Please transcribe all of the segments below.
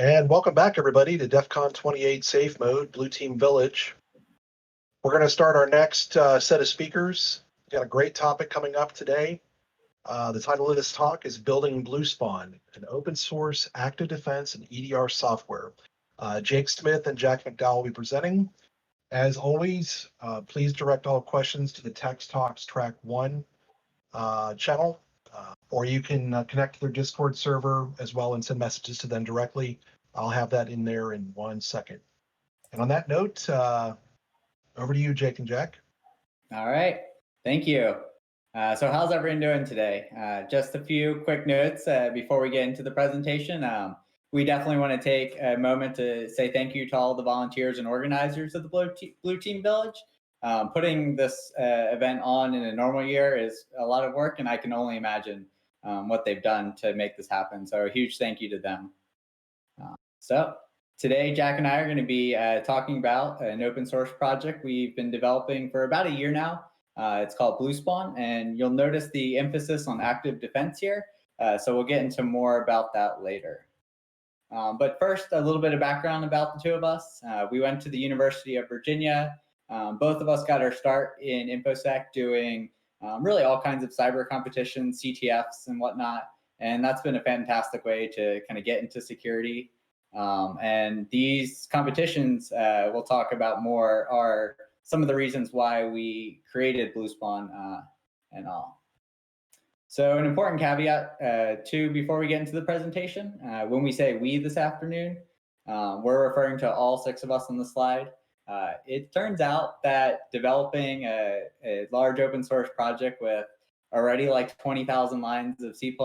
And welcome back, everybody, to DEF CON 28 Safe Mode, Blue Team Village. We're going to start our next set of speakers. We've got a great topic coming up today. The title of this talk is Building BLUESPAWN, an open source active defense and EDR software. Jake Smith and Jack McDowell will be presenting. As always, please direct all questions to the Text Talks Track 1 channel. Or you can connect to their Discord server as well and send messages to them directly. I'll have that in there in 1 second. And on that note, over to you, Jake and Jack. All right, thank you. So how's everyone doing today? Just a few quick notes before we get into the presentation. We definitely want to take a moment to say thank you to all the volunteers and organizers of the Blue Team Village. Putting this event on in a normal year is a lot of work, and I can only imagine what they've done to make this happen. So a huge thank you to them. So today, Jack and I are going to be talking about an open source project we've been developing for about a year now. It's called BLUESPAWN, and you'll notice the emphasis on active defense here. So we'll get into more about that later. But first, a little bit of background about the two of us. We went to the University of Virginia. Both of us got our start in InfoSec doing really all kinds of cyber competitions, CTFs and whatnot. And that's been a fantastic way to kind of get into security. And these competitions we'll talk about more are some of the reasons why we created BLUESPAWN and all. So an important caveat too before we get into the presentation, when we say we this afternoon, we're referring to all 6 of us on the slide. It turns out that developing a large open source project with already like 20,000 lines of C++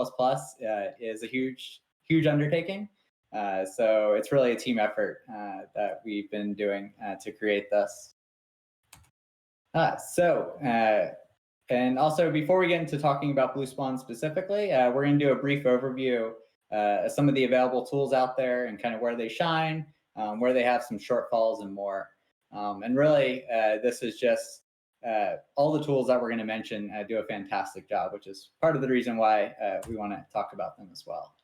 is a huge undertaking. So it's really a team effort that we've been doing to create this. And also before we get into talking about BLUESPAWN specifically, we're going to do a brief overview of some of the available tools out there and kind of where they shine, where they have some shortfalls and more. And really, this is just all the tools that we're going to mention do a fantastic job, which is part of the reason why we want to talk about them as well.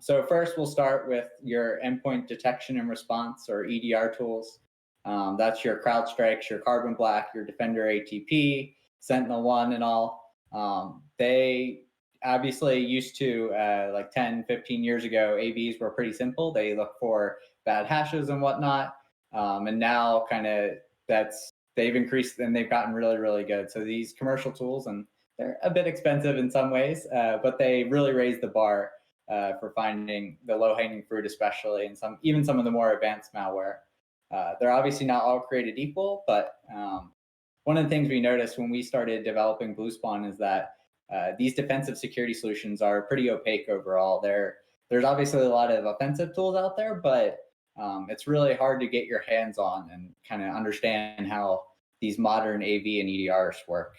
So first, we'll start with your endpoint detection and response, or EDR tools. That's your CrowdStrike, your Carbon Black, your Defender ATP, Sentinel-1 and all. They obviously used to, like 10, 15 years ago, AVs were pretty simple. They look for bad hashes and whatnot. And now kind of they've increased and they've gotten really, really good. So these commercial tools, and they're a bit expensive in some ways, but they really raise the bar for finding the low-hanging fruit, especially, and even some of the more advanced malware. They're obviously not all created equal, but one of the things we noticed when we started developing BLUESPAWN is that these defensive security solutions are pretty opaque overall. There's obviously a lot of offensive tools out there, but it's really hard to get your hands on and kind of understand how these modern AV and EDRs work.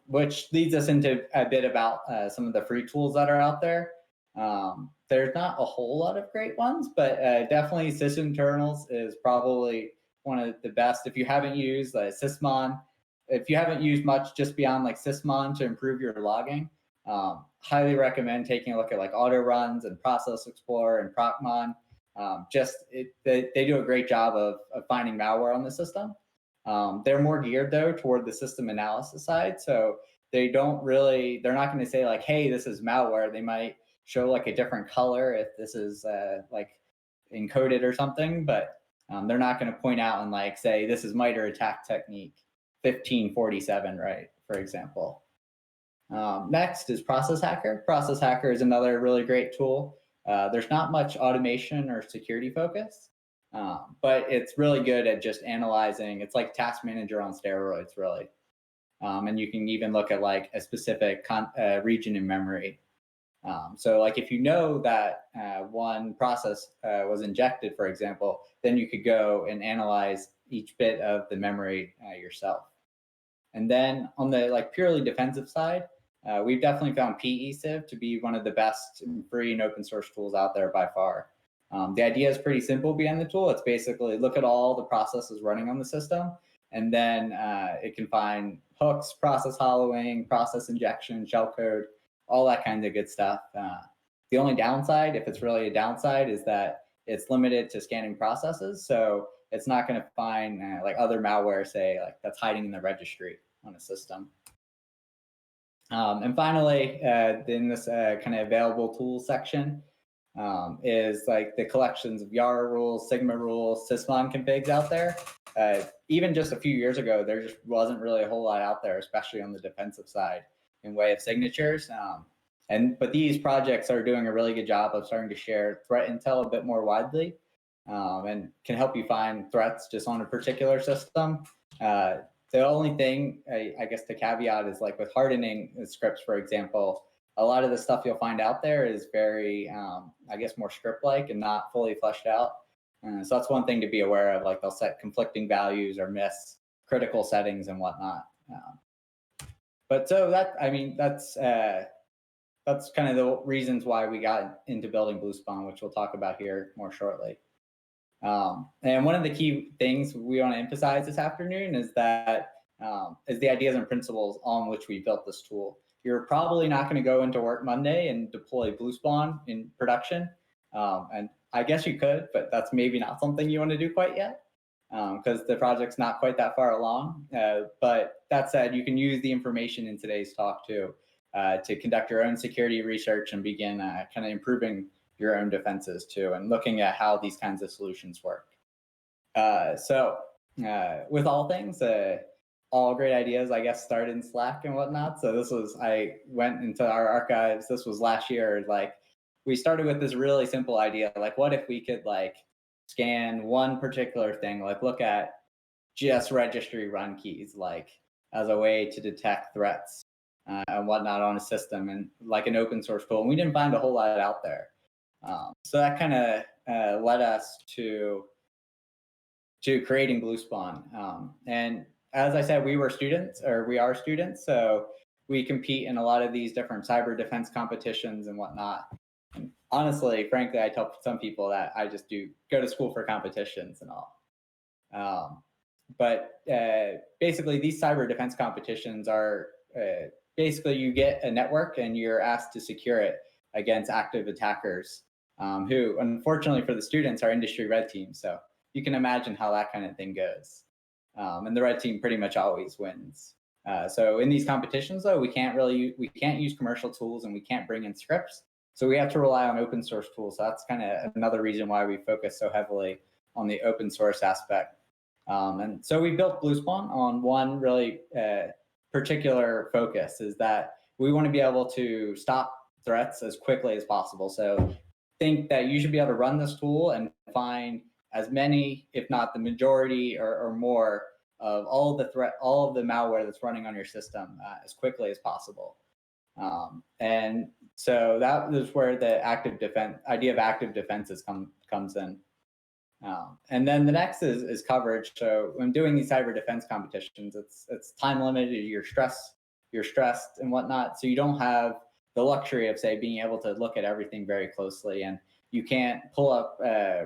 Which leads us into a bit about some of the free tools that are out there. There's not a whole lot of great ones, but definitely SysInternals is probably one of the best. If you haven't used Sysmon, if you haven't used much just beyond like Sysmon to improve your logging, highly recommend taking a look at like Auto Runs and Process Explorer and Procmon. They do a great job of finding malware on the system. They're more geared though toward the system analysis side. So they're not going to say like, hey, this is malware. They might show like a different color if this is like encoded or something, but they're not going to point out and like say, this is MITRE attack technique 1547, right? For example. Next is Process Hacker. Process Hacker is another really great tool. There's not much automation or security focus, but it's really good at just analyzing. It's like Task Manager on steroids, really. And you can even look at like a specific region in memory. So like if you know that one process was injected, for example, then you could go and analyze each bit of the memory yourself. And then on the like purely defensive side, we've definitely found PECIV to be one of the best free and open source tools out there by far. The idea is pretty simple behind the tool. It's basically look at all the processes running on the system, and then it can find hooks, process hollowing, process injection, shellcode, all that kind of good stuff. The only downside, if it's really a downside, is that it's limited to scanning processes. So it's not going to find like other malware, say, like that's hiding in the registry on a system. And finally, in this kind of available tools section is like the collections of Yara rules, Sigma rules, sysmon configs out there. Even just a few years ago, there just wasn't really a whole lot out there, especially on the defensive side in way of signatures. But these projects are doing a really good job of starting to share threat intel a bit more widely and can help you find threats just on a particular system. The only thing, I guess, the caveat is like with hardening scripts, for example, a lot of the stuff you'll find out there is very, I guess, more script-like and not fully fleshed out. So that's one thing to be aware of. Like they'll set conflicting values or miss critical settings and whatnot. But so that, I mean, that's kind of the reasons why we got into building BLUESPAWN, which we'll talk about here more shortly. And one of the key things we want to emphasize this afternoon is that is the ideas and principles on which we built this tool. You're probably not going to go into work Monday and deploy BLUESPAWN in production. And I guess you could, but that's maybe not something you want to do quite yet because the project's not quite that far along. But that said, you can use the information in today's talk too to conduct your own security research and begin kind of improving your own defenses too, and looking at how these kinds of solutions work. So with all things, all great ideas, I guess, start in Slack and whatnot. So this was, I went into our archives, this was last year, like we started with this really simple idea, like what if we could like scan one particular thing, like look at just registry run keys, like as a way to detect threats and whatnot on a system and like an open source tool. And we didn't find a whole lot out there. So that kind of led us to creating BLUESPAWN. And as I said, we are students, so we compete in a lot of these different cyber defense competitions and whatnot. And honestly, frankly, I tell some people that I just go to school for competitions and all. But basically, these cyber defense competitions are basically you get a network and you're asked to secure it against active attackers who, unfortunately for the students, are industry red teams. So you can imagine how that kind of thing goes. And the red team pretty much always wins. So in these competitions, though, we can't use commercial tools and we can't bring in scripts. So we have to rely on open source tools. So that's kind of another reason why we focus so heavily on the open source aspect. And so we built BLUESPAWN on one really particular focus, is that we want to be able to stop threats as quickly as possible. So think that you should be able to run this tool and find as many, if not the majority or more, of all of the malware that's running on your system as quickly as possible. And so that is where the idea of active defenses comes in. And then the next is coverage. So when doing these cyber defense competitions, it's time limited. You're stressed and whatnot. So you don't have the luxury of, say, being able to look at everything very closely, and you can't pull up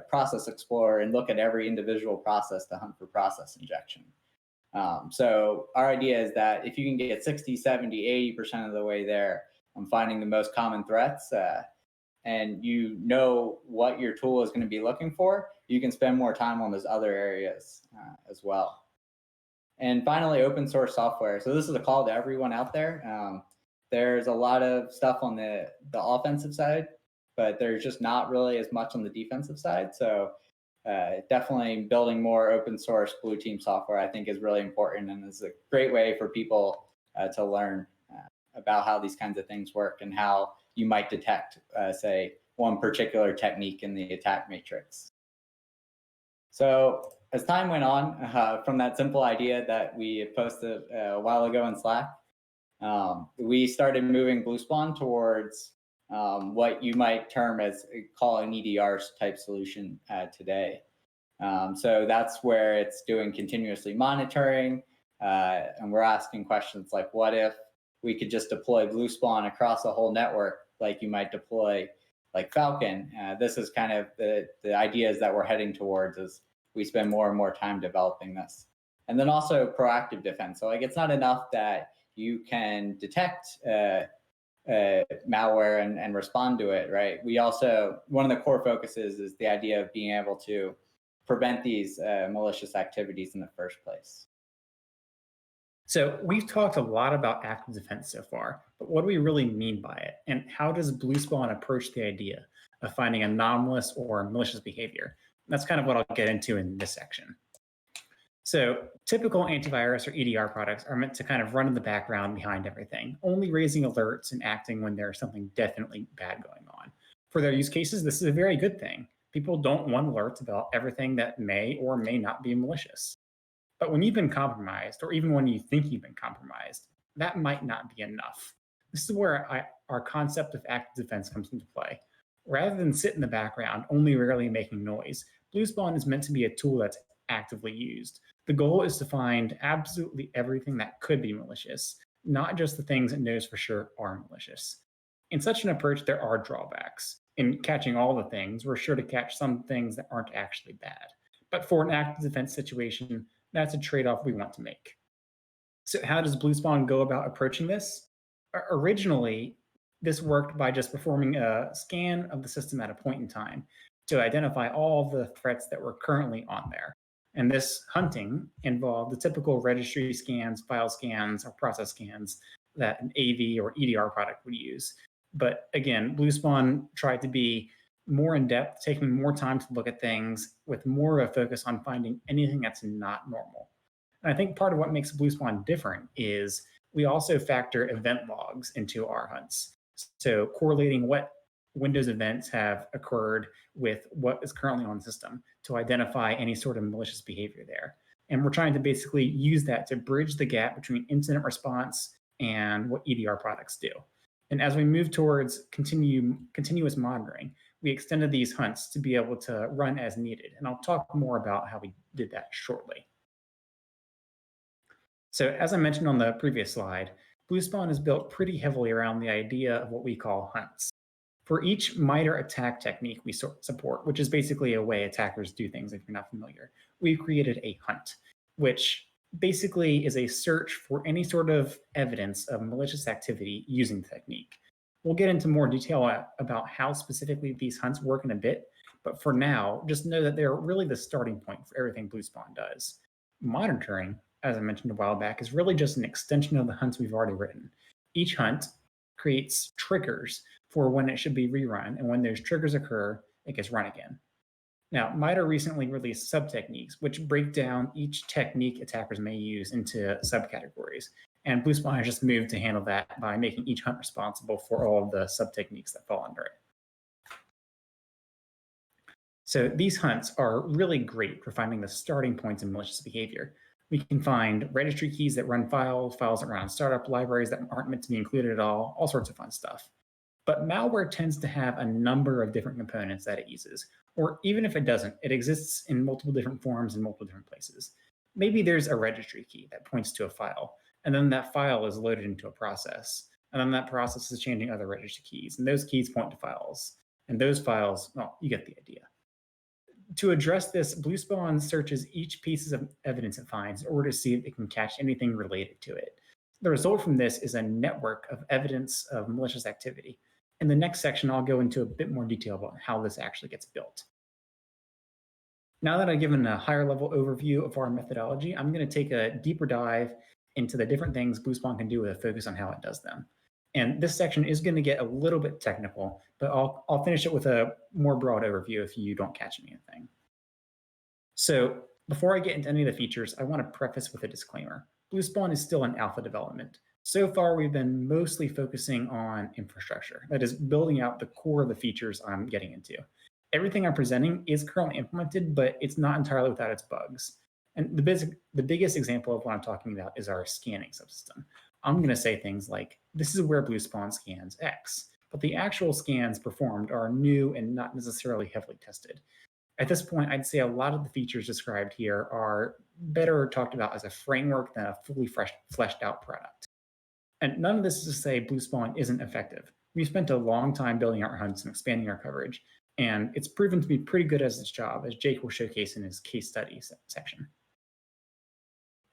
Process Explorer and look at every individual process to hunt for process injection. So our idea is that if you can get 60, 70, 80% of the way there on finding the most common threats, and you know what your tool is going to be looking for, you can spend more time on those other areas as well. And finally, open source software. So this is a call to everyone out there. There's a lot of stuff on the offensive side, but there's just not really as much on the defensive side. So definitely building more open source blue team software, I think, is really important and is a great way for people to learn about how these kinds of things work and how you might detect, say, one particular technique in the attack matrix. So as time went on, from that simple idea that we posted a while ago in Slack, we started moving BLUESPAWN towards what you might term as call an EDR type solution today. So that's where it's doing continuously monitoring, and we're asking questions like, what if we could just deploy BLUESPAWN across a whole network like you might deploy like Falcon? This is kind of the ideas that we're heading towards as we spend more and more time developing this. And then also proactive defense. So like it's not enough that you can detect malware and respond to it, right? We also, one of the core focuses is the idea of being able to prevent these malicious activities in the first place. So we've talked a lot about active defense so far, but what do we really mean by it? And how does BLUESPAWN approach the idea of finding anomalous or malicious behavior? That's kind of what I'll get into in this section. So typical antivirus or EDR products are meant to kind of run in the background behind everything, only raising alerts and acting when there's something definitely bad going on. For their use cases, this is a very good thing. People don't want alerts about everything that may or may not be malicious. But when you've been compromised, or even when you think you've been compromised, that might not be enough. This is where our concept of active defense comes into play. Rather than sit in the background, only rarely making noise, BLUESPAWN is meant to be a tool that's actively used. The goal is to find absolutely everything that could be malicious, not just the things it knows for sure are malicious. In such an approach, there are drawbacks. In catching all the things, we're sure to catch some things that aren't actually bad. But for an active defense situation, that's a trade-off we want to make. So how does BLUESPAWN go about approaching this? Originally, this worked by just performing a scan of the system at a point in time to identify all the threats that were currently on there. And this hunting involved the typical registry scans, file scans, or process scans that an AV or EDR product would use. But again, BLUESPAWN tried to be more in depth, taking more time to look at things with more of a focus on finding anything that's not normal. And I think part of what makes BLUESPAWN different is we also factor event logs into our hunts. So correlating what Windows events have occurred with what is currently on the system to identify any sort of malicious behavior there. And we're trying to basically use that to bridge the gap between incident response and what EDR products do. And as we move towards continuous monitoring, we extended these hunts to be able to run as needed. And I'll talk more about how we did that shortly. So as I mentioned on the previous slide, BLUESPAWN is built pretty heavily around the idea of what we call hunts. For each MITRE attack technique we support, which is basically a way attackers do things if you're not familiar, we've created a hunt, which basically is a search for any sort of evidence of malicious activity using the technique. We'll get into more detail about how specifically these hunts work in a bit, but for now, just know that they're really the starting point for everything BLUESPAWN does. Monitoring, as I mentioned a while back, is really just an extension of the hunts we've already written. Each hunt creates triggers for when it should be rerun, and when those triggers occur, it gets run again. Now, MITRE recently released sub-techniques, which break down each technique attackers may use into subcategories. And BLUESPAWN has just moved to handle that by making each hunt responsible for all of the sub-techniques that fall under it. So these hunts are really great for finding the starting points in malicious behavior. We can find registry keys that run files that run startup libraries that aren't meant to be included at all sorts of fun stuff. But malware tends to have a number of different components that it uses, or even if it doesn't, it exists in multiple different forms in multiple different places. Maybe there's a registry key that points to a file, and then that file is loaded into a process, and then that process is changing other registry keys, and those keys point to files, and those files, well, you get the idea. To address this, BLUESPAWN searches each piece of evidence it finds in order to see if it can catch anything related to it. The result from this is a network of evidence of malicious activity. In the next section, I'll go into a bit more detail about how this actually gets built. Now that I've given a higher level overview of our methodology, I'm going to take a deeper dive into the different things BLUESPAWN can do with a focus on how it does them. And this section is going to get a little bit technical, but I'll finish it with a more broad overview if you don't catch anything. So before I get into any of the features, I want to preface with a disclaimer. BLUESPAWN is still in alpha development. So far, we've been mostly focusing on infrastructure, that is, building out the core of the features I'm getting into. Everything I'm presenting is currently implemented, but it's not entirely without its bugs. And the biggest example of what I'm talking about is our scanning subsystem. I'm going to say things like, this is where BLUESPAWN scans X, but the actual scans performed are new and not necessarily heavily tested. At this point, I'd say a lot of the features described here are better talked about as a framework than a fully fleshed out product. And none of this is to say BLUESPAWN isn't effective. We spent a long time building our hunts and expanding our coverage, and it's proven to be pretty good at its job, as Jake will showcase in his case study section.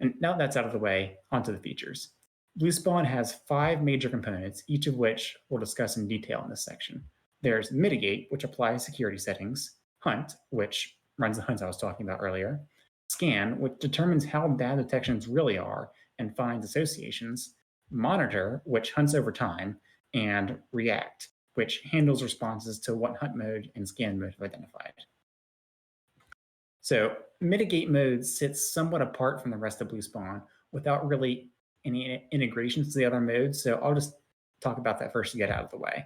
And now that's out of the way, onto the features. BlueSpawn has 5 major components, each of which we'll discuss in detail in this section. There's Mitigate, which applies security settings, Hunt, which runs the hunts I was talking about earlier, Scan, which determines how bad detections really are and finds associations, Monitor, which hunts over time, and React, which handles responses to what hunt mode and scan mode have identified. So Mitigate mode sits somewhat apart from the rest of BlueSpawn without really any integrations to the other modes, so I'll just talk about that first to get out of the way.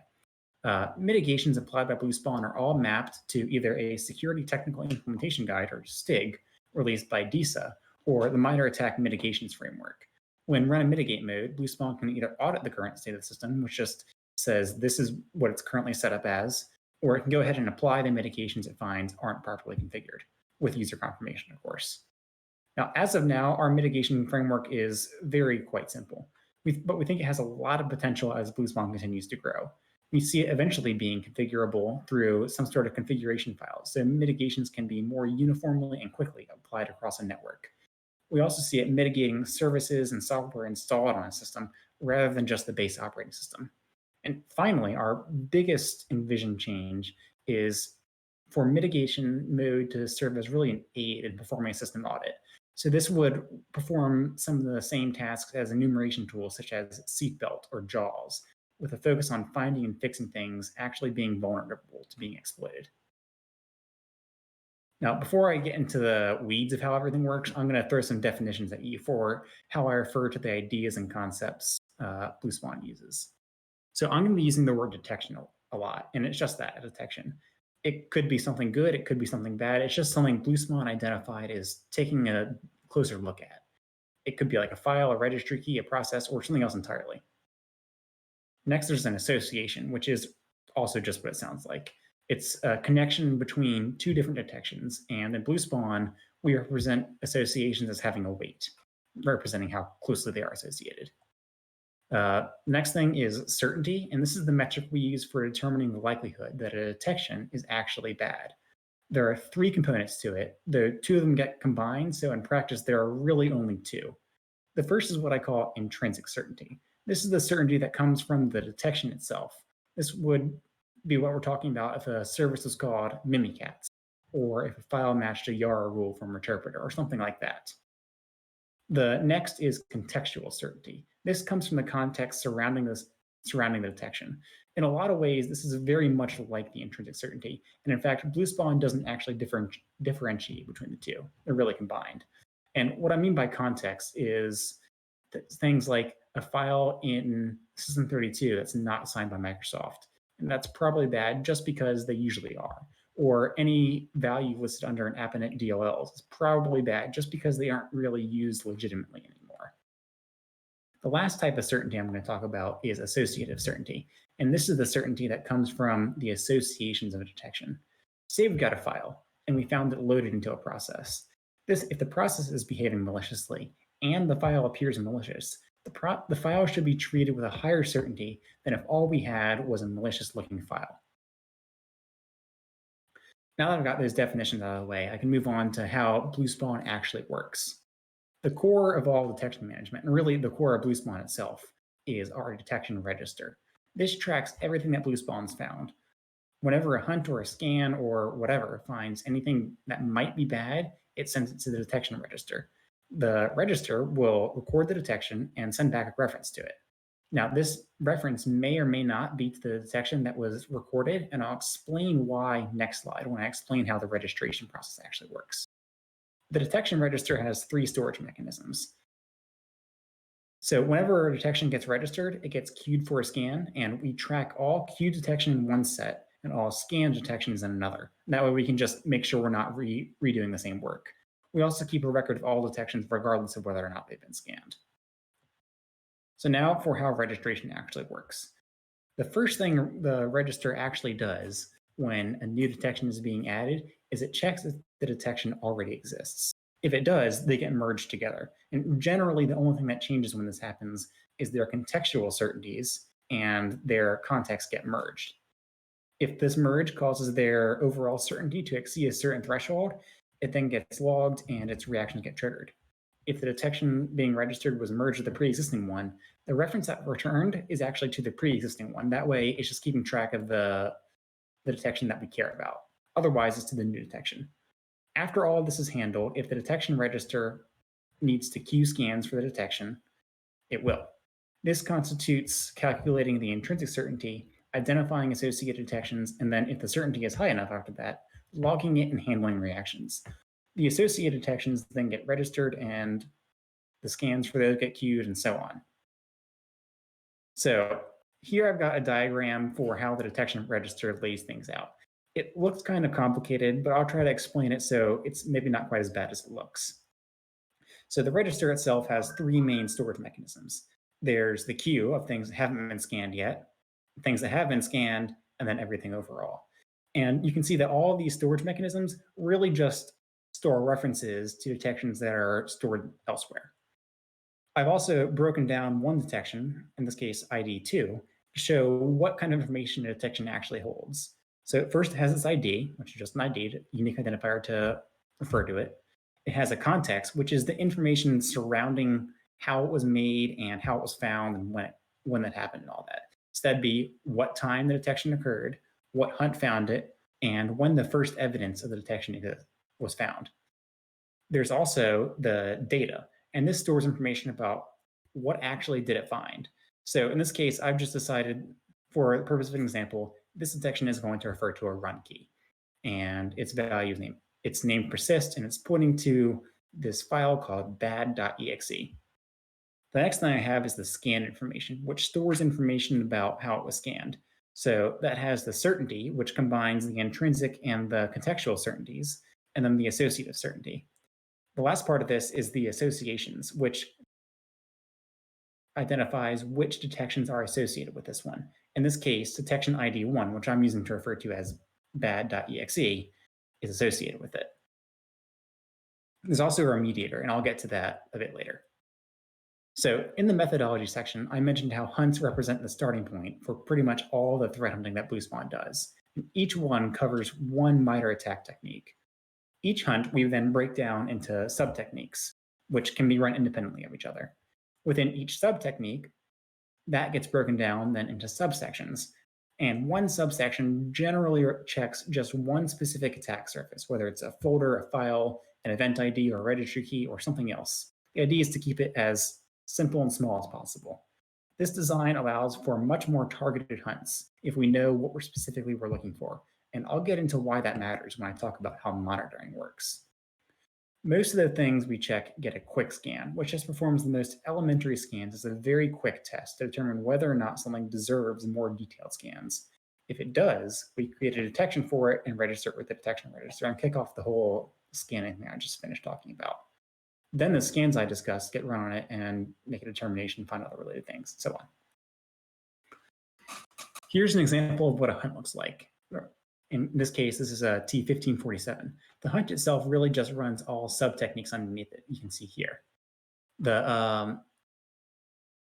Mitigations applied by BlueSpawn are all mapped to either a Security Technical Implementation Guide, or STIG, released by DISA, or the Minor Attack Mitigations Framework. When run in Mitigate mode, BlueSpawn can either audit the current state of the system, which just says this is what it's currently set up as, or it can go ahead and apply the mitigations it finds aren't properly configured, with user confirmation, of course. Now, as of now, our mitigation framework is quite simple, but we think it has a lot of potential as BlueSpawn continues to grow. We see it eventually being configurable through some sort of configuration files, so mitigations can be more uniformly and quickly applied across a network. We also see it mitigating services and software installed on a system rather than just the base operating system. And finally, our biggest envisioned change is for mitigation mode to serve as really an aid in performing a system audit. So this would perform some of the same tasks as enumeration tools such as Seatbelt or JAWS, with a focus on finding and fixing things actually being vulnerable to being exploited. Now, before I get into the weeds of how everything works, I'm going to throw some definitions at you for how I refer to the ideas and concepts BlueSpawn uses. So I'm going to be using the word detection a lot, and it's just that, a detection. It could be something good, it could be something bad. It's just something BlueSpawn identified as taking a closer look at. It could be like a file, a registry key, a process, or something else entirely. Next, there's an association, which is also just what it sounds like. It's a connection between 2 different detections, and in BlueSpawn, we represent associations as having a weight, representing how closely they are associated. Next thing is certainty, and this is the metric we use for determining the likelihood that a detection is actually bad. There are 3 components to it. The 2 of them get combined, so in practice, there are really only 2. The first is what I call intrinsic certainty. This is the certainty that comes from the detection itself. This would be what we're talking about if a service is called Mimikatz, or if a file matched a Yara rule from Interpreter, or something like that. The next is contextual certainty. This comes from the context surrounding the detection. In a lot of ways, this is very much like the intrinsic certainty. And in fact, BlueSpawn doesn't actually differentiate between the 2. They're really combined. And what I mean by context is things like a file in System32 that's not assigned by Microsoft. And that's probably bad just because they usually are. Or any value listed under an AppNet DLLs is probably bad just because they aren't really used legitimately anymore. The last type of certainty I'm going to talk about is associative certainty. And this is the certainty that comes from the associations of a detection. Say we've got a file and we found it loaded into a process. If the process is behaving maliciously and the file appears malicious, the file should be treated with a higher certainty than if all we had was a malicious looking file. Now that I've got those definitions out of the way, I can move on to how BlueSpawn actually works. The core of all detection management, and really the core of BlueSpawn itself, is our detection register. This tracks everything that BlueSpawn's found. Whenever a hunt or a scan or whatever finds anything that might be bad, it sends it to the detection register. The register will record the detection and send back a reference to it. Now, this reference may or may not be to the detection that was recorded, and I'll explain why next slide when I explain how the registration process actually works. The detection register has 3 storage mechanisms. So whenever a detection gets registered, it gets queued for a scan, and we track all queued detection in one set and all scanned detections in another. That way we can just make sure we're not redoing the same work. We also keep a record of all detections regardless of whether or not they've been scanned. So now for how registration actually works. The first thing the register actually does when a new detection is being added is it checks if the detection already exists. If it does, they get merged together. And generally, the only thing that changes when this happens is their contextual certainties and their contexts get merged. If this merge causes their overall certainty to exceed a certain threshold, it then gets logged and its reactions get triggered. if the detection being registered was merged with the pre-existing one, the reference that returned is actually to the pre-existing one. That way, it's just keeping track of the detection that we care about. Otherwise, it's to the new detection. After all of this is handled, if the detection register needs to queue scans for the detection, it will. This constitutes calculating the intrinsic certainty, identifying associated detections, and then if the certainty is high enough after that, logging it and handling reactions. The associated detections then get registered and the scans for those get queued and so on. So here I've got a diagram for how the detection register lays things out. It looks kind of complicated, but I'll try to explain it so it's maybe not quite as bad as it looks. So the register itself has three main storage mechanisms. There's the queue of things that haven't been scanned yet, things that have been scanned, and then everything overall. And you can see that all of these storage mechanisms really just store references to detections that are stored elsewhere. I've also broken down one detection, in this case ID2, to show what kind of information a detection actually holds. So first it has its ID, which is just an ID, unique identifier to refer to it. It has a context, which is the information surrounding how it was made and how it was found and when that happened and all that. So that'd be what time the detection occurred, what Hunt found it, and when the first evidence of the detection was found. There's also the data, and this stores information about what actually did it find. So in this case, I've just decided, for the purpose of an example, this detection is going to refer to a run key, and its value is named. Its name persists, and it's pointing to this file called bad.exe. The next thing I have is the scan information, which stores information about how it was scanned. So that has the certainty, which combines the intrinsic and the contextual certainties, and then the associative certainty. The last part of this is the associations, which identifies which detections are associated with this one. In this case, detection ID 1, which I'm using to refer to as bad.exe, is associated with it. There's also a remediator, and I'll get to that a bit later. So in the methodology section, I mentioned how hunts represent the starting point for pretty much all the threat hunting that BLUESPAWN does. And each one covers one MITRE attack technique. Each hunt we then break down into sub-techniques, which can be run independently of each other. Within each sub-technique, that gets broken down then into subsections. And one subsection generally checks just one specific attack surface, whether it's a folder, a file, an event ID, or a registry key, or something else. The idea is to keep it as simple and small as possible. This design allows for much more targeted hunts if we know what we're looking for. And I'll get into why that matters when I talk about how monitoring works. Most of the things we check get a quick scan, which just performs the most elementary scans as a very quick test to determine whether or not something deserves more detailed scans. If it does, we create a detection for it and register it with the detection register and kick off the whole scanning thing I just finished talking about. Then the scans I discussed get run on it and make a determination, find other related things, so on. Here's an example of what a hunt looks like. In this case, this is a T1547. The hunt itself really just runs all sub-techniques underneath it. You can see here. And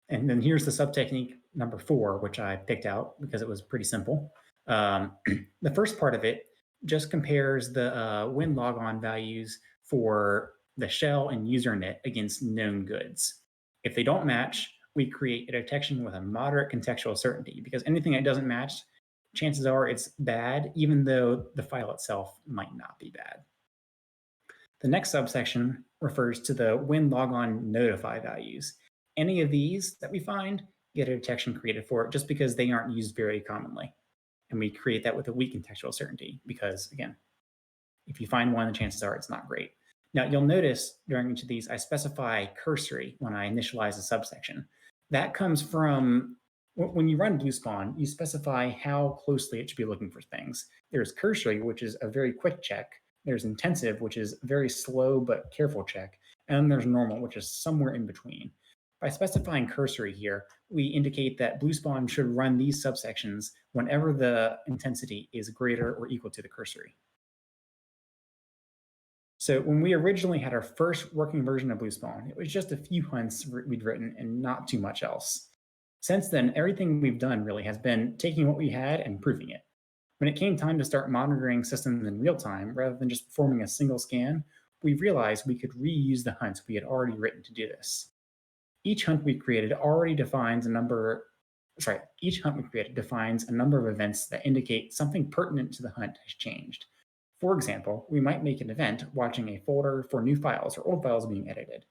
then here's the sub-technique number 4, which I picked out because it was pretty simple. The first part of it just compares the win logon values for the shell and usernet against known goods. If they don't match, we create a detection with a moderate contextual certainty, because anything that doesn't match, chances are it's bad, even though the file itself might not be bad. The next subsection refers to the win logon notify values. Any of these that we find get a detection created for it just because they aren't used very commonly. And we create that with a weak contextual certainty because, again, if you find one, the chances are it's not great. Now, you'll notice during each of these, I specify cursory when I initialize a subsection. That comes from when you run BLUESPAWN, you specify how closely it should be looking for things. There's cursory, which is a very quick check. There's intensive, which is a very slow but careful check. And then there's normal, which is somewhere in between. By specifying cursory here, we indicate that BLUESPAWN should run these subsections whenever the intensity is greater or equal to the cursory. So when we originally had our first working version of BLUESPAWN, it was just a few hunts we'd written and not too much else. Since then, everything we've done really has been taking what we had and improving it. When it came time to start monitoring systems in real time, rather than just performing a single scan, we realized we could reuse the hunts we had already written to do this. Each hunt we created defines a number of events that indicate something pertinent to the hunt has changed. For example, we might make an event watching a folder for new files or old files being edited.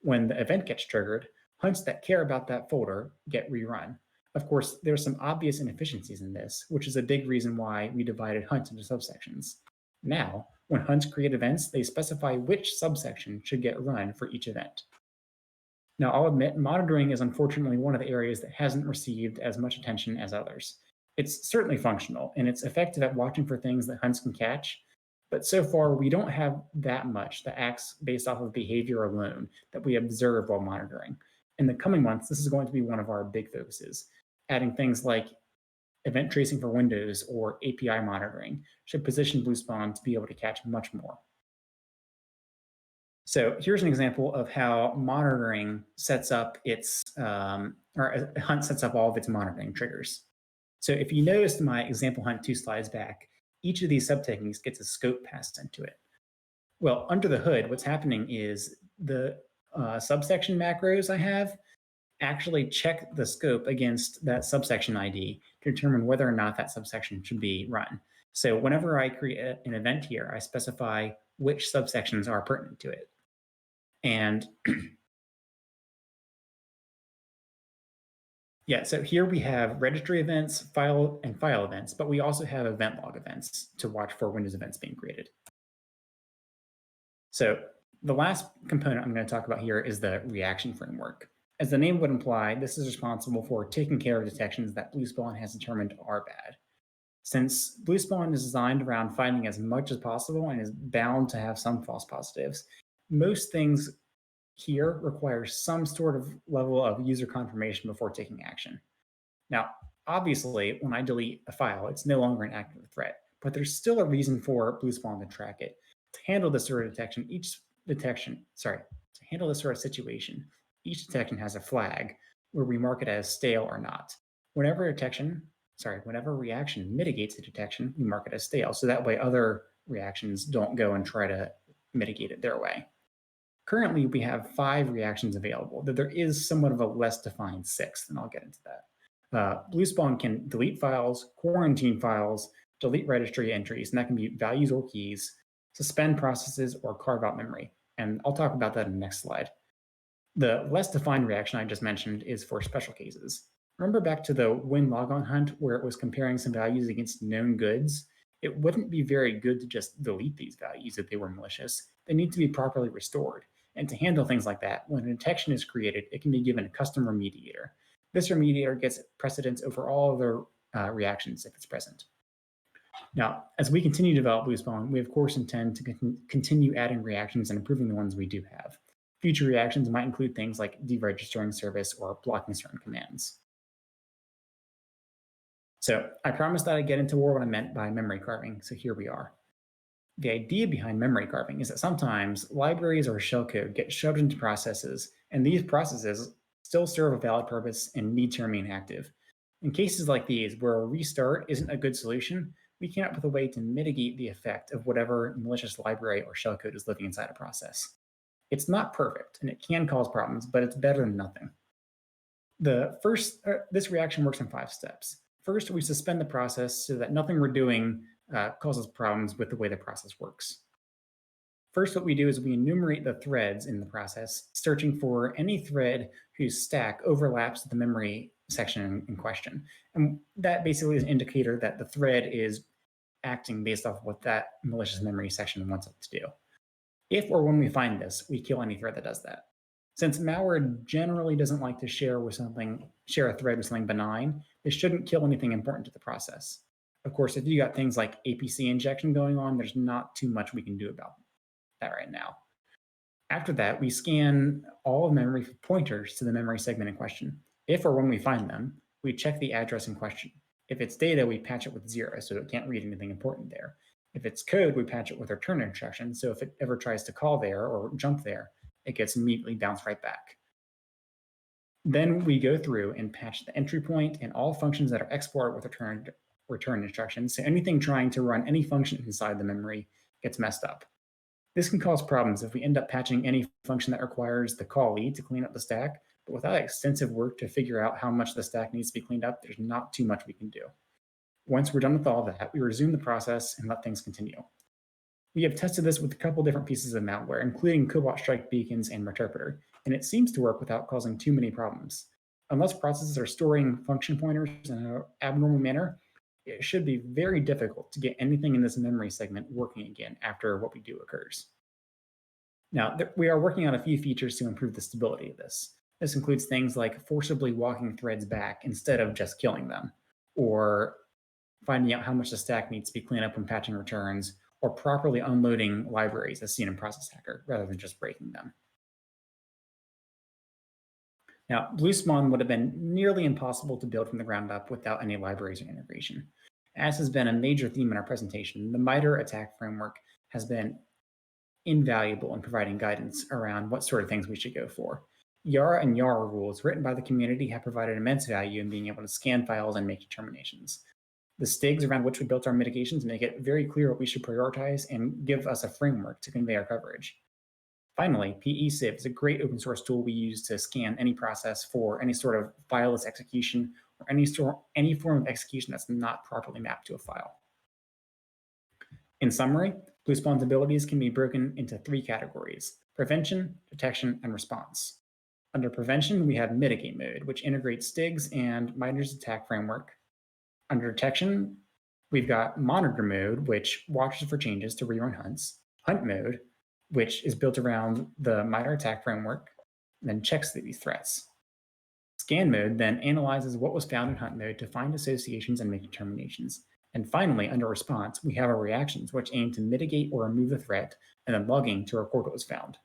When the event gets triggered, hunts that care about that folder get rerun. Of course, there's some obvious inefficiencies in this, which is a big reason why we divided hunts into subsections. Now, when hunts create events, they specify which subsection should get run for each event. Now, I'll admit, monitoring is unfortunately one of the areas that hasn't received as much attention as others. It's certainly functional, and it's effective at watching for things that hunts can catch, but so far we don't have that much that acts based off of behavior alone that we observe while monitoring. In the coming months, this is going to be one of our big focuses. Adding things like event tracing for Windows or API monitoring should position BLUESPAWN to be able to catch much more. So here's an example of how monitoring sets up its, or Hunt sets up all of its monitoring triggers. So if you noticed my example Hunt 2 slides back, each of these subtechniques gets a scope passed into it. Well, under the hood, what's happening is the subsection macros I have actually check the scope against that subsection ID to determine whether or not that subsection should be run. So whenever I create an event here, I specify which subsections are pertinent to it. And yeah, so here we have registry events, file events, but we also have event log events to watch for Windows events being created. So the last component I'm going to talk about here is the reaction framework. As the name would imply, this is responsible for taking care of detections that BLUESPAWN has determined are bad. Since BLUESPAWN is designed around finding as much as possible and is bound to have some false positives, most things here require some sort of level of user confirmation before taking action. Now, obviously, when I delete a file, it's no longer an active threat, but there's still a reason for BLUESPAWN to track it. To handle this sort of situation, each detection has a flag where we mark it as stale or not. Whenever reaction mitigates a detection, we mark it as stale, so that way other reactions don't go and try to mitigate it their way. Currently, we have 5 reactions available, though there is somewhat of a less defined 6th, and I'll get into that. BLUESPAWN can delete files, quarantine files, delete registry entries, and that can be values or keys, suspend processes, or carve out memory. And I'll talk about that in the next slide. The less defined reaction I just mentioned is for special cases. Remember back to the win logon hunt where it was comparing some values against known goods? It wouldn't be very good to just delete these values if they were malicious. They need to be properly restored. And to handle things like that, when a detection is created, it can be given a custom remediator. This remediator gets precedence over all other reactions if it's present. Now, as we continue to develop BLUESPAWN, we of course intend to continue adding reactions and improving the ones we do have. Future reactions might include things like deregistering service or blocking certain commands. So I promised that I'd get into more what I meant by memory carving, so here we are. The idea behind memory carving is that sometimes libraries or shellcode get shoved into processes, and these processes still serve a valid purpose and need to remain active. In cases like these, where a restart isn't a good solution, we came up with a way to mitigate the effect of whatever malicious library or shellcode is living inside a process. It's not perfect, and it can cause problems, but it's better than nothing. This reaction works in 5 steps. First, we suspend the process so that nothing we're doing causes problems with the way the process works. First, what we do is we enumerate the threads in the process, searching for any thread whose stack overlaps the memory section in question. And that basically is an indicator that the thread is acting based off of what that malicious memory section wants it to do. If or when we find this, we kill any thread that does that. Since malware generally doesn't like to share a thread with something benign, it shouldn't kill anything important to the process. Of course, if you got things like APC injection going on, there's not too much we can do about that right now. After that, we scan all of memory for pointers to the memory segment in question. If or when we find them, we check the address in question. If it's data, we patch it with 0, so it can't read anything important there. If it's code, we patch it with return instruction, so if it ever tries to call there or jump there, it gets immediately bounced right back. Then we go through and patch the entry point and all functions that are exported with return instructions, so anything trying to run any function inside the memory gets messed up. This can cause problems if we end up patching any function that requires the callee to clean up the stack, but without extensive work to figure out how much the stack needs to be cleaned up, there's not too much we can do. Once we're done with all that, we resume the process and let things continue. We have tested this with a couple different pieces of malware, including Cobalt Strike beacons and Meterpreter, and it seems to work without causing too many problems. Unless processes are storing function pointers in an abnormal manner, it should be very difficult to get anything in this memory segment working again after what we do occurs. Now, we are working on a few features to improve the stability of this. This includes things like forcibly walking threads back instead of just killing them, or finding out how much the stack needs to be cleaned up when patching returns, or properly unloading libraries as seen in Process Hacker rather than just breaking them. Now, BLUESPAWN would have been nearly impossible to build from the ground up without any libraries or integration. As has been a major theme in our presentation, the MITRE attack framework has been invaluable in providing guidance around what sort of things we should go for. YARA and YARA rules written by the community have provided immense value in being able to scan files and make determinations. The STIGs around which we built our mitigations make it very clear what we should prioritize and give us a framework to convey our coverage. Finally, PECIV is a great open source tool we use to scan any process for any sort of fileless execution or any form of execution that's not properly mapped to a file. In summary, BLUESPAWN's abilities can be broken into three categories: prevention, detection, and response. Under prevention, we have mitigate mode, which integrates STIGs and MITRE's attack framework. Under detection, we've got monitor mode, which watches for changes to rerun hunts, hunt mode, which is built around the MITRE attack framework, and then checks these threats. Scan mode then analyzes what was found in hunt mode to find associations and make determinations. And finally, under response, we have our reactions, which aim to mitigate or remove the threat, and then logging to report what was found.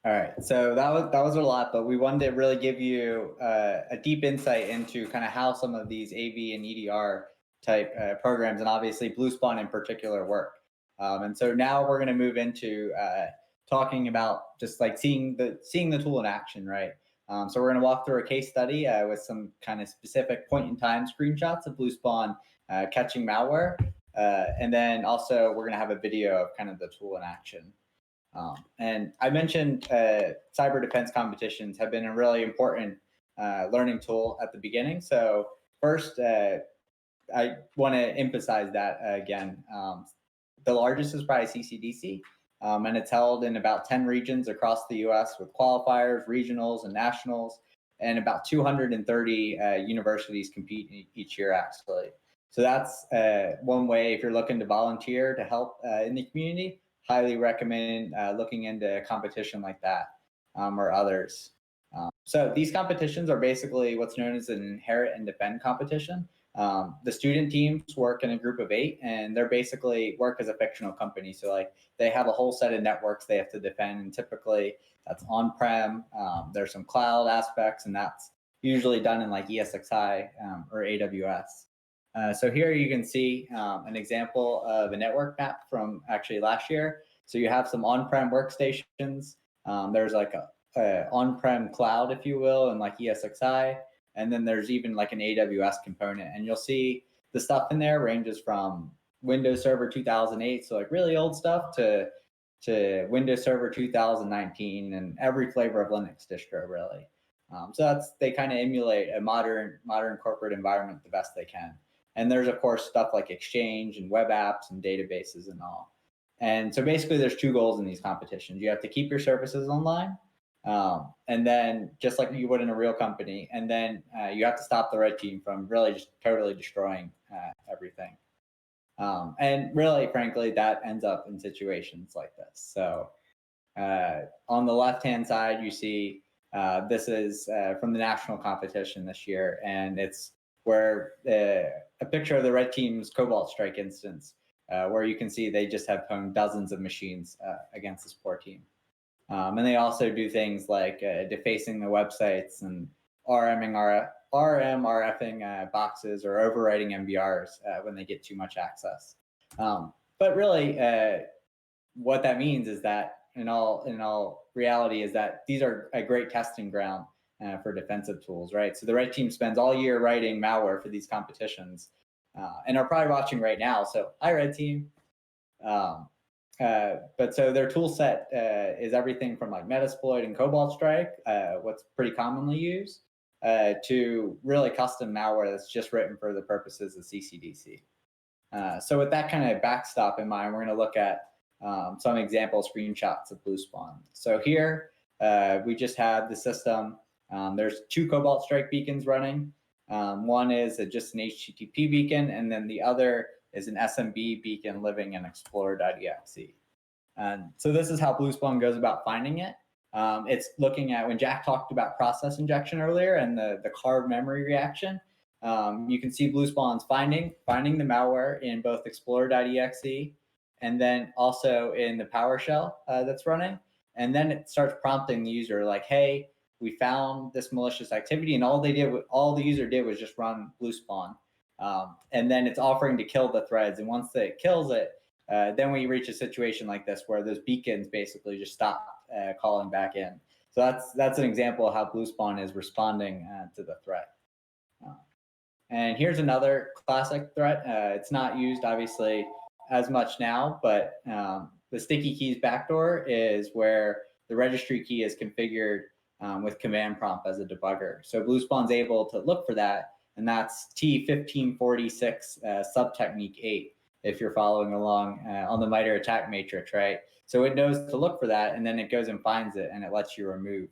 All right, so that was a lot, but we wanted to really give you a deep insight into kind of how some of these AV and EDR type programs, and obviously BLUESPAWN in particular, work. And so now we're going to move into talking about just like seeing the tool in action, right? So we're going to walk through a case study with some kind of specific point in time screenshots of BLUESPAWN catching malware, and then also we're going to have a video of kind of the tool in action. And I mentioned cyber defense competitions have been a really important learning tool at the beginning. So first, I want to emphasize that again. The largest is probably CCDC, and it's held in about 10 regions across the US with qualifiers, regionals, and nationals, and about 230 universities compete each year, actually. So that's one way if you're looking to volunteer to help in the community. Highly recommend looking into a competition like that or others. So these competitions are basically what's known as an inherit and defend competition. The student teams work in a group of 8, and they're basically work as a fictional company. So like they have a whole set of networks they have to defend, and typically that's on-prem. There's some cloud aspects, and that's usually done in like ESXi or AWS. So here you can see an example of a network map from actually last year. So you have some on-prem workstations. There's like a on-prem cloud, if you will, and like ESXi. And then there's even like an AWS component. And you'll see the stuff in there ranges from Windows Server 2008, so like really old stuff, to Windows Server 2019 and every flavor of Linux distro, really. So they kind of emulate a modern corporate environment the best they can. And there's, of course, stuff like Exchange and web apps and databases and all. And so basically there's 2 goals in these competitions. You have to keep your services online, and then just like you would in a real company, and then you have to stop the red team from really just totally destroying everything. And really, frankly, that ends up in situations like this. So on the left-hand side, you see this is from the national competition this year, and it's where a picture of the red team's Cobalt Strike instance, where you can see they just have pwned dozens of machines against this poor team. And they also do things like defacing the websites and RMRFing boxes or overwriting MBRs when they get too much access. But really, what that means is that in all reality is that these are a great testing ground for defensive tools, right? So the red team spends all year writing malware for these competitions, and are probably watching right now. So hi, red team. But so their tool set is everything from like Metasploit and Cobalt Strike, what's pretty commonly used, to really custom malware that's just written for the purposes of CCDC. So with that kind of backstop in mind, we're going to look at some example screenshots of BlueSpawn. So here we just have the system. There's 2 Cobalt Strike beacons running. One is just an HTTP beacon, and then the other is an SMB beacon living in Explorer.exe. And so this is how BlueSpawn goes about finding it. It's looking at when Jack talked about process injection earlier and the carved memory reaction. You can see BlueSpawn's finding the malware in both Explorer.exe and then also in the PowerShell that's running. And then it starts prompting the user like, hey, we found this malicious activity, and all the user did was just run BlueSpawn. And then it's offering to kill the threads. And once it kills it, then we reach a situation like this where those beacons basically just stop calling back in. So that's an example of how BlueSpawn is responding to the threat. And here's another classic threat. It's not used obviously as much now, but the sticky keys backdoor is where the registry key is configured with command prompt as a debugger. So BlueSpawn's able to look for that, and that's T1546 subtechnique 8, if you're following along on the MITRE attack matrix, right? So it knows to look for that, and then it goes and finds it, and it lets you remove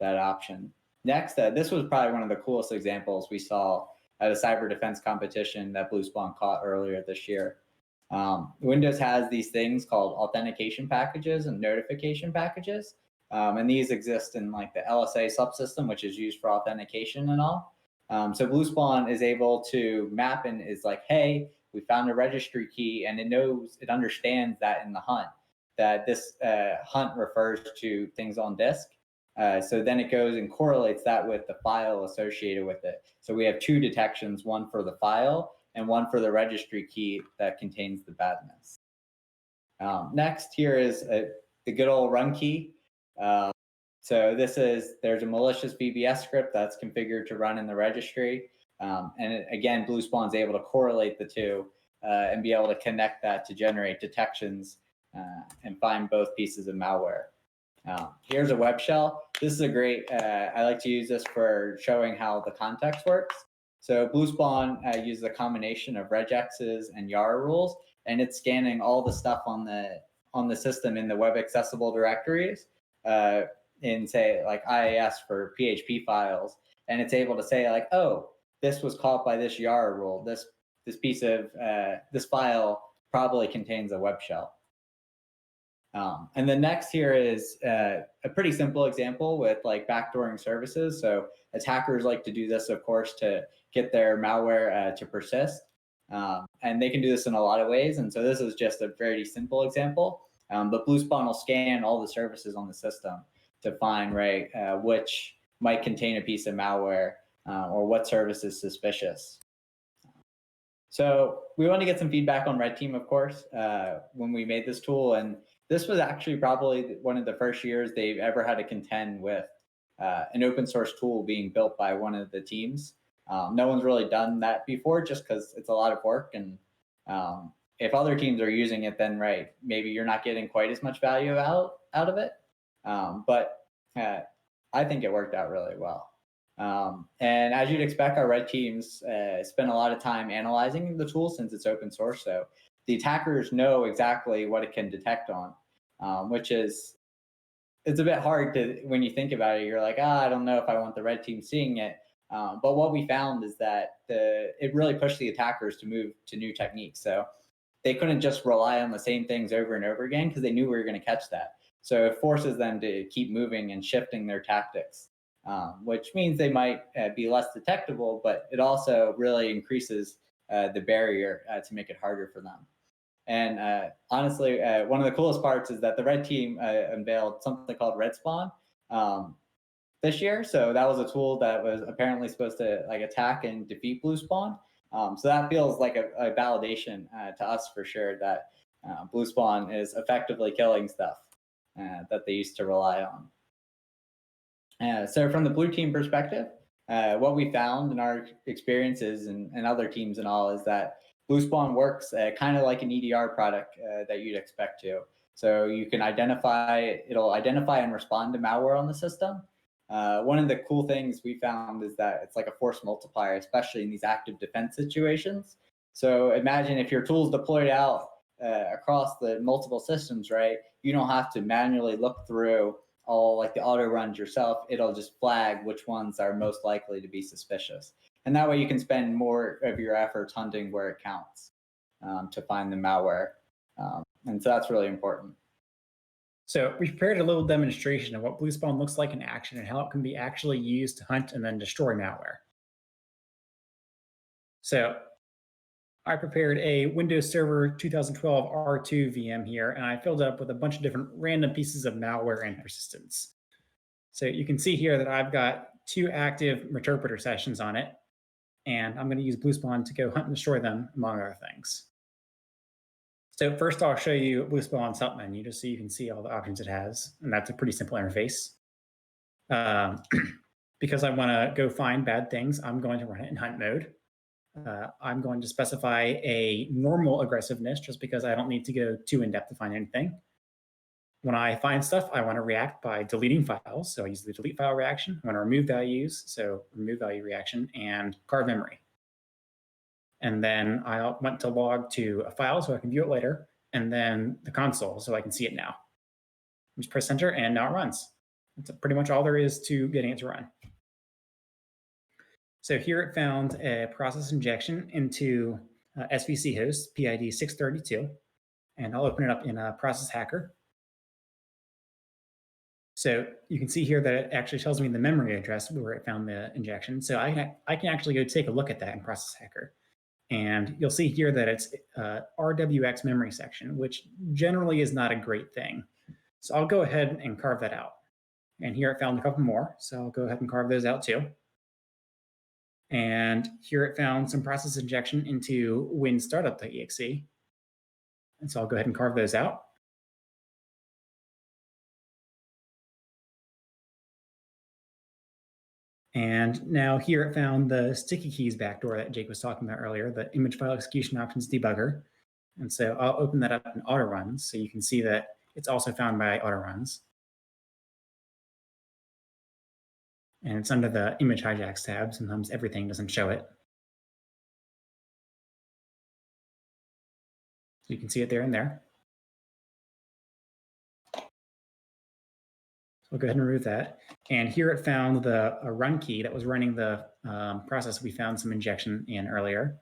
that option. Next, this was probably one of the coolest examples we saw at a cyber defense competition that BlueSpawn caught earlier this year. Windows has these things called authentication packages and notification packages. And these exist in like the LSA subsystem, which is used for authentication and all. So BlueSpawn is able to map and is like, hey, we found a registry key, and it understands that in the hunt, that this hunt refers to things on disk. So then it goes and correlates that with the file associated with it. So we have 2 detections, one for the file and one for the registry key that contains the badness. Next here is the good old run key. So there's a malicious VBS script that's configured to run in the registry. And again, BlueSpawn's able to correlate the 2 and be able to connect that to generate detections and find both pieces of malware. Here's a web shell. This is a great, I like to use this for showing how the context works. So BlueSpawn uses a combination of regexes and Yara rules, and it's scanning all the stuff on the system in the web accessible directories in say like IIS for PHP files, and it's able to say like, oh, this was caught by this Yara rule. This piece of this file probably contains a web shell. And the next here is a pretty simple example with like backdooring services. So attackers like to do this, of course, to get their malware to persist. And they can do this in a lot of ways. And so this is just a very simple example. But BlueSpawn will scan all the services on the system to find which might contain a piece of malware or what service is suspicious. So we want to get some feedback on Red Team, of course, when we made this tool. And this was actually probably one of the first years they've ever had to contend with an open source tool being built by one of the teams. No one's really done that before just because it's a lot of work. And if other teams are using it, then maybe you're not getting quite as much value out of it. But I think it worked out really well. And as you'd expect, our red teams spend a lot of time analyzing the tool since it's open source. So the attackers know exactly what it can detect on, which is, it's a bit hard to, when you think about it, you're like, I don't know if I want the red team seeing it. But what we found is that it really pushed the attackers to move to new techniques. So they couldn't just rely on the same things over and over again because they knew we were going to catch that. So it forces them to keep moving and shifting their tactics, which means they might be less detectable, but it also really increases the barrier to make it harder for them. And honestly, one of the coolest parts is that the red team unveiled something called Red Spawn this year. So that was a tool that was apparently supposed to attack and defeat BlueSpawn. So that feels like a validation to us for sure that BlueSpawn is effectively killing stuff that they used to rely on. So from the blue team perspective, what we found in our experiences and other teams and all is that BlueSpawn works kind of like an EDR product that you'd expect to. So you can it'll identify and respond to malware on the system. One of the cool things we found is that it's like a force multiplier, especially in these active defense situations. So imagine if your tool's deployed out across the multiple systems, right? You don't have to manually look through all like the auto runs yourself. It'll just flag which ones are most likely to be suspicious. And that way you can spend more of your efforts hunting where it counts to find the malware. And so that's really important. So we prepared a little demonstration of what BlueSpawn looks like in action and how it can be actually used to hunt and then destroy malware. So I prepared a Windows Server 2012 R2 VM here, and I filled it up with a bunch of different random pieces of malware and persistence. So you can see here that I've got 2 active interpreter sessions on it, and I'm going to use BlueSpawn to go hunt and destroy them, among other things. So first I'll show you BlueSpawn's help menu just so you can see all the options it has, and that's a pretty simple interface. Because I want to go find bad things, I'm going to run it in hunt mode. I'm going to specify a normal aggressiveness just because I don't need to go too in-depth to find anything. When I find stuff, I want to react by deleting files. So I use the delete file reaction. I want to remove values, so remove value reaction, and carve memory. And then I want to log to a file so I can view it later, and then the console so I can see it now. Just press enter, and now it runs. That's pretty much all there is to getting it to run. So here it found a process injection into SVC host PID 632, and I'll open it up in a process hacker. So you can see here that it actually tells me the memory address where it found the injection. So I can actually go take a look at that in process hacker. And you'll see here that it's RWX memory section, which generally is not a great thing. So I'll go ahead and carve that out. And here it found a couple more, so I'll go ahead and carve those out too. And here it found some process injection into WinStartup.exe. And so I'll go ahead and carve those out. And now here it found the sticky keys backdoor that Jake was talking about earlier, the image file execution options debugger. And so I'll open that up in auto runs so you can see that it's also found by auto runs. And it's under the image hijacks tab. Sometimes everything doesn't show it. So you can see it there and there. So I'll go ahead and remove that. And here it found a run key that was running the process we found some injection in earlier.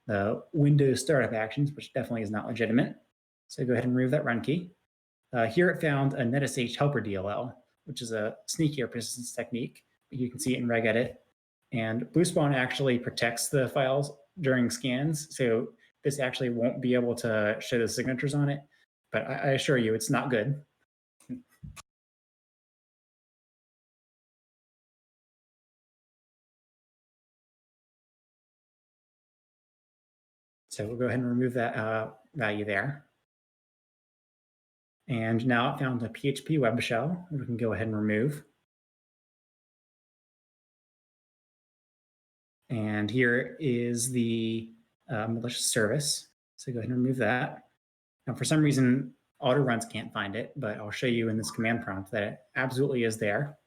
The Windows startup actions, which definitely is not legitimate. So go ahead and remove that run key. Here it found a NetSH helper DLL, which is a sneakier persistence technique. You can see it in regedit. And BlueSpawn actually protects the files during scans. So this actually won't be able to show the signatures on it. But I assure you, it's not good. So we'll go ahead and remove that value there. And now it found a PHP web shell we can go ahead and remove. And here is the malicious service. So go ahead and remove that. Now, for some reason, auto runs can't find it, but I'll show you in this command prompt that it absolutely is there.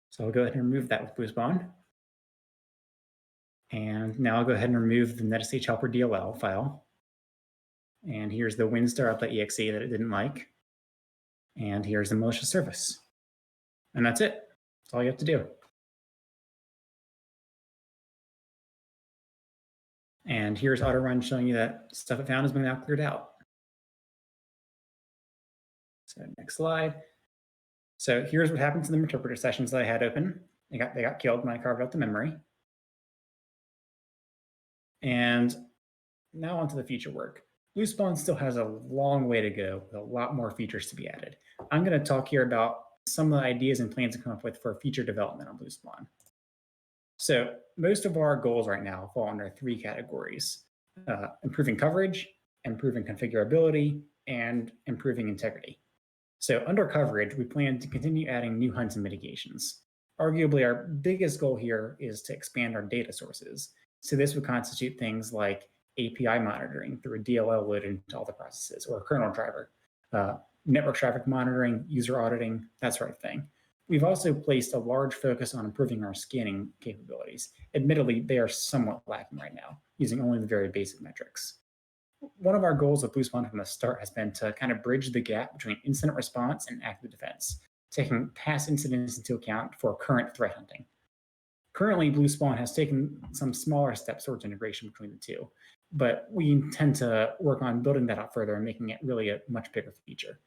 So I'll go ahead and remove that with BlueSpawn. And now I'll go ahead and remove the NetSH helper DLL file. And here's the WinStartup.exe that it didn't like. And here's the malicious service. And that's it. That's all you have to do. And here's autorun showing you that stuff it found has been now cleared out. So next slide. So here's what happened to the interpreter sessions that I had open. They got killed when I carved out the memory. And now onto the future work. BlueSpawn still has a long way to go with a lot more features to be added. I'm going to talk here about some of the ideas and plans to come up with for future development on BlueSpawn. So most of our goals right now fall under 3 categories: improving coverage, improving configurability, and improving integrity. So under coverage, we plan to continue adding new hunts and mitigations. Arguably, our biggest goal here is to expand our data sources. So this would constitute things like API monitoring through a DLL loaded into all the processes, or a kernel driver, network traffic monitoring, user auditing, that sort of thing. We've also placed a large focus on improving our scanning capabilities. Admittedly, they are somewhat lacking right now, using only the very basic metrics. One of our goals with BlueSpawn from the start has been to kind of bridge the gap between incident response and active defense, taking past incidents into account for current threat hunting. Currently, BlueSpawn has taken some smaller steps towards integration between the two, but we intend to work on building that out further and making it really a much bigger feature.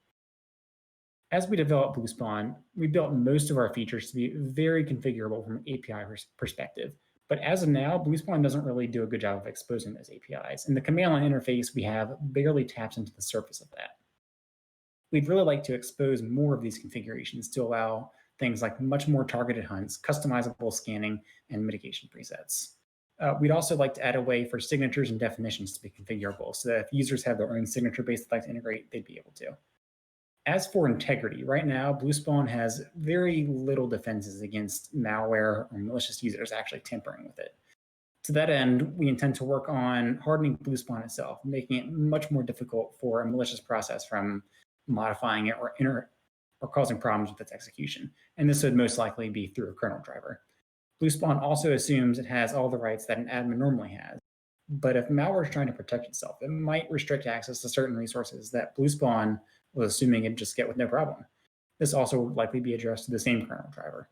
As we develop BlueSpawn, we built most of our features to be very configurable from an API perspective. But as of now, BlueSpawn doesn't really do a good job of exposing those APIs. And the command line interface we have barely taps into the surface of that. We'd really like to expose more of these configurations to allow things like much more targeted hunts, customizable scanning, and mitigation presets. We'd also like to add a way for signatures and definitions to be configurable so that if users have their own signature base they'd like to integrate, they'd be able to. As for integrity, right now, BlueSpawn has very little defenses against malware or malicious users actually tampering with it. To that end, we intend to work on hardening BlueSpawn itself, making it much more difficult for a malicious process from modifying it or causing problems with its execution. And this would most likely be through a kernel driver. BlueSpawn also assumes it has all the rights that an admin normally has. But if malware is trying to protect itself, it might restrict access to certain resources that BlueSpawn was assuming it'd just get with no problem. This also would likely be addressed to the same kernel driver.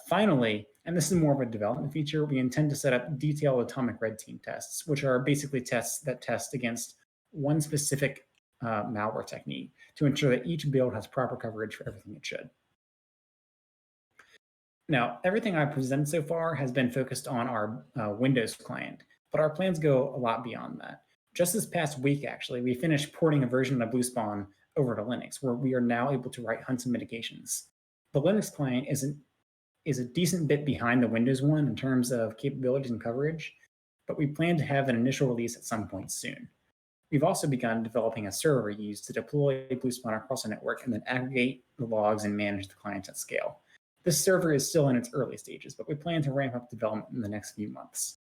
Finally, and this is more of a development feature, we intend to set up detailed atomic red team tests, which are basically tests that test against one specific malware technique to ensure that each build has proper coverage for everything it should. Now, everything I've presented so far has been focused on our Windows client, but our plans go a lot beyond that. Just this past week, actually, we finished porting a version of BlueSpawn over to Linux, where we are now able to write hunts and mitigations. The Linux client is a decent bit behind the Windows one in terms of capabilities and coverage, but we plan to have an initial release at some point soon. We've also begun developing a server used to deploy BlueSpawn across a network and then aggregate the logs and manage the clients at scale. This server is still in its early stages, but we plan to ramp up development in the next few months.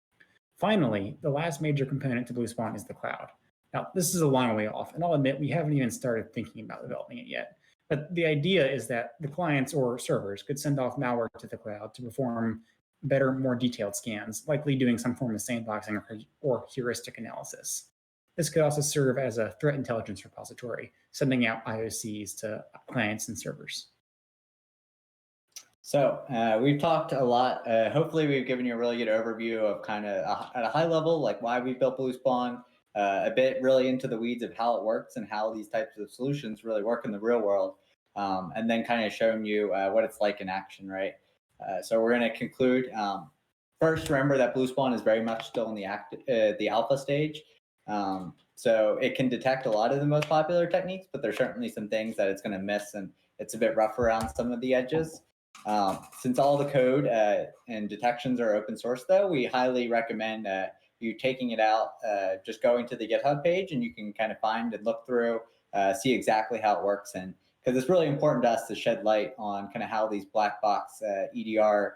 Finally, the last major component to BlueSpawn is the cloud. Now, this is a long way off, and I'll admit we haven't even started thinking about developing it yet. But the idea is that the clients or servers could send off malware to the cloud to perform better, more detailed scans, likely doing some form of sandboxing or heuristic analysis. This could also serve as a threat intelligence repository, sending out IOCs to clients and servers. So we've talked a lot. Hopefully we've given you a really good overview of kind of at a high level, like why we built BlueSpawn, a bit really into the weeds of how it works and how these types of solutions really work in the real world, and then kind of showing you what it's like in action, right? So we're going to conclude. First, remember that BlueSpawn is very much still in the alpha stage. So it can detect a lot of the most popular techniques, but there's certainly some things that it's going to miss, and it's a bit rough around some of the edges. Since all the code and detections are open source, though, we highly recommend you taking it out, just going to the GitHub page, and you can kind of find and look through, see exactly how it works. And because it's really important to us to shed light on kind of how these black box EDR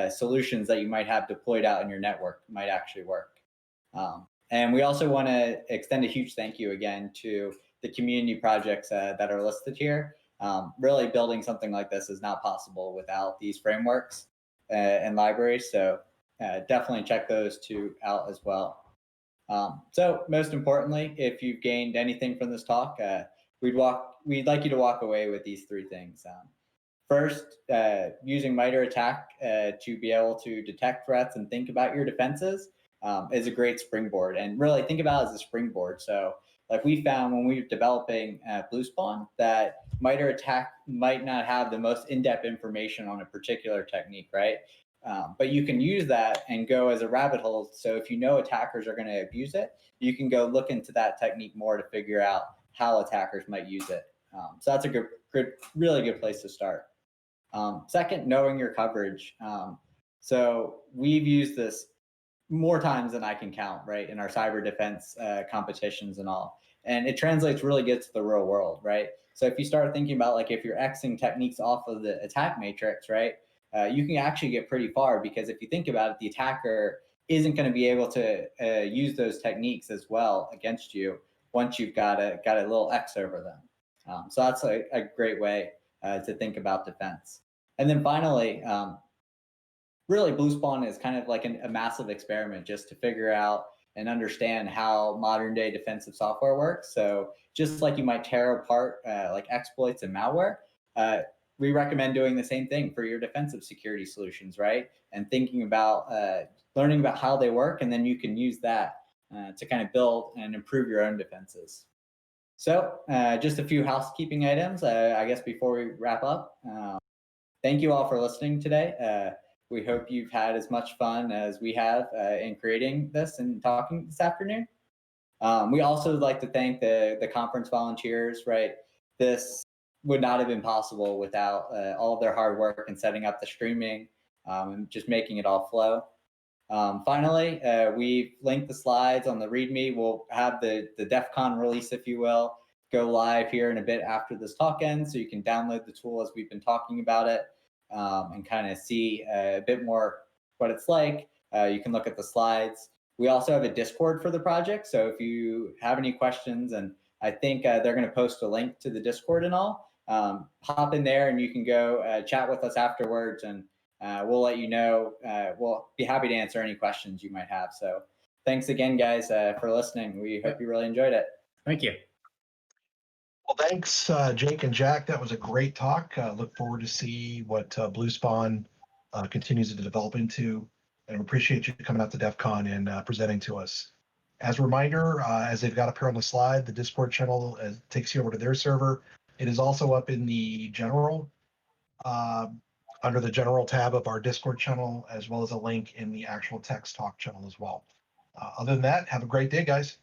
solutions that you might have deployed out in your network might actually work. And we also want to extend a huge thank you again to the community projects that are listed here. Really building something like this is not possible without these frameworks and libraries. So definitely check those two out as well. So most importantly, if you've gained anything from this talk, we'd like you to walk away with these three things. First, using MITRE ATT&CK to be able to detect threats and think about your defenses is a great springboard, and really think about it as a springboard. So like we found when we were developing BlueSpawn that MITRE ATT&CK might not have the most in-depth information on a particular technique, right? But you can use that and go as a rabbit hole. So if you know attackers are going to abuse it, you can go look into that technique more to figure out how attackers might use it. So that's a really good place to start. Second, knowing your coverage. So we've used this more times than I can count, right, in our cyber defense competitions and all. And it translates really good to the real world, right? So if you start thinking about like if you're Xing techniques off of the attack matrix, right, you can actually get pretty far, because if you think about it, the attacker isn't going to be able to use those techniques as well against you once you've got a little X over them. So that's a great way to think about defense. And then finally, really, BlueSpawn is kind of like a massive experiment just to figure out and understand how modern day defensive software works. So just like you might tear apart like exploits and malware, we recommend doing the same thing for your defensive security solutions, right? And thinking about learning about how they work, and then you can use that to kind of build and improve your own defenses. So just a few housekeeping items, I guess, before we wrap up. Thank you all for listening today. We hope you've had as much fun as we have in creating this and talking this afternoon. We also would like to thank the conference volunteers, right? This would not have been possible without all of their hard work in setting up the streaming and just making it all flow. Finally, we've linked the slides on the README. We'll have the DEF CON release, if you will, go live here in a bit after this talk ends, so you can download the tool as we've been talking about it and kind of see a bit more what it's like. You can look at the slides. We also have a Discord for the project, so if you have any questions, and I think they're going to post a link to the Discord and all, hop in there and you can go chat with us afterwards, and we'll let you know. We'll be happy to answer any questions you might have. So thanks again, guys, for listening. We hope you really enjoyed it. Thank you. Well, thanks, Jake and Jack. That was a great talk. Look forward to see what BlueSpawn continues to develop into, and we appreciate you coming out to DEF CON and presenting to us. As a reminder, as they've got up here on the slide, the Discord channel takes you over to their server. It is also up in the general, under the general tab of our Discord channel, as well as a link in the actual text talk channel as well. Other than that, have a great day, guys.